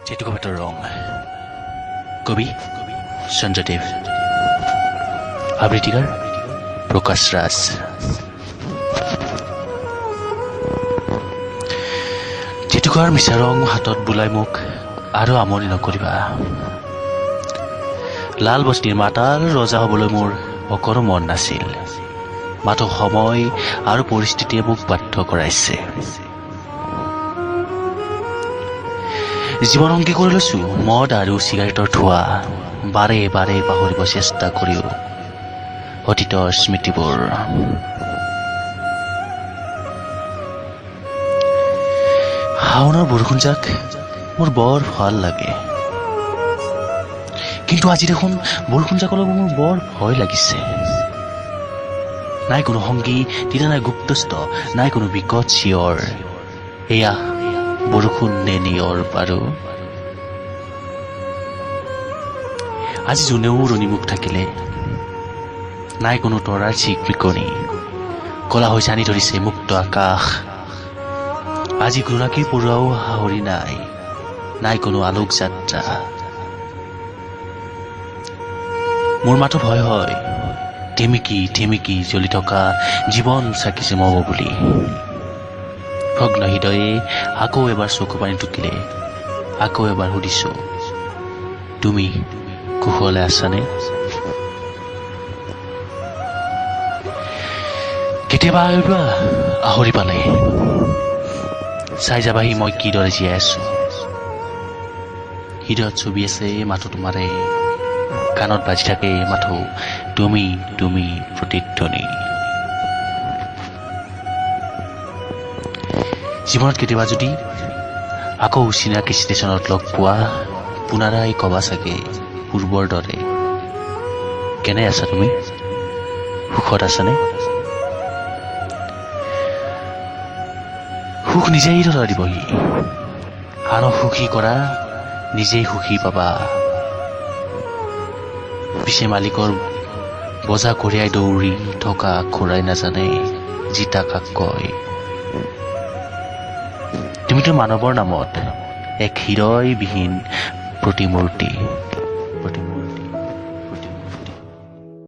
জেতুকাপাতৰ ৰং কবি সঞ্জয়দেৱ আবৃত্তিকাৰ প্ৰকাশ ৰাজ জেতুকাৰ মিছা ৰং হাতত বোলাই মোক আৰু আমনি নকৰিবা লাল বস্তিৰ মাতাল ৰজা হ'বলৈ মোৰ অকণো মন নাছিল মাথো সময় আৰু পৰিস্থিতিয়ে মোক বাধ্য কৰাইছে জীৱনংগী কৰি লৈছো মদ আৰু চিগাৰেটৰ ধোঁৱা বাৰে বাৰে পাহৰিব চেষ্টা কৰিও অতীতৰ স্মৃতিবোৰ শাওনৰ বৰষুণজাক মোৰ বৰ ভাল লাগে কিন্তু আজি দেখোন বৰষুণজাকলৈ মোৰ বৰ ভয় লাগিছে নাই কোনো সংগী তেতিয়া নাই গুপ্তস্থ নাই কোনো বিকট চিঞৰ এয়া বৰষুণ নে নিয়ৰ পাৰো আজি যোনেও ৰণিমুখ থাকিলে নাই কোনো তৰাৰ চিক বিকনি কলা হৈ জানি ধৰিছে মুক্ত আকাশ আজি ঘোঁৰাকী পৰুৱাও হাঁহৰি নাই নাই কোনো আলোক যাত্ৰা মোৰ মাথো ভয় হয় টিমিকি টিমিকি জ্বলি থকা জীৱন চাকিছে মব বুলি ভগ্ন হৃদয়ে আকৌ এবাৰ চকু পানী টুকিলে আকৌ এবাৰ সুধিছো তুমি কুশলে আছানে কেতিয়াবা আহৰি পালে চাই যাবাহি মই কিদৰে জীয়াই আছো হৃদয়ত ছবি আছে মাথো তোমাৰে কাণত বাজি থাকে মাথো তুমি তুমি প্ৰতিধ্বনি জীৱনত কেতিয়াবা যদি আকৌ চিনাকি ষ্টেচনত লগ পোৱা পুনৰাই কবা চাগে পূৰ্বৰ দৰে কেনে আছা তুমি সুখত আছানে সুখ নিজেই ধৰা দিবহি আনক সুখী কৰা নিজেই সুখী পাবা পিছে মালিকৰ বজা কঢ়িয়াই দৌৰি থকা খুৰাই নাজানে জিতা কাক কয় তুমিতো মানৱৰ নামত এক হৃদয়বিহীন প্ৰতিমূৰ্তি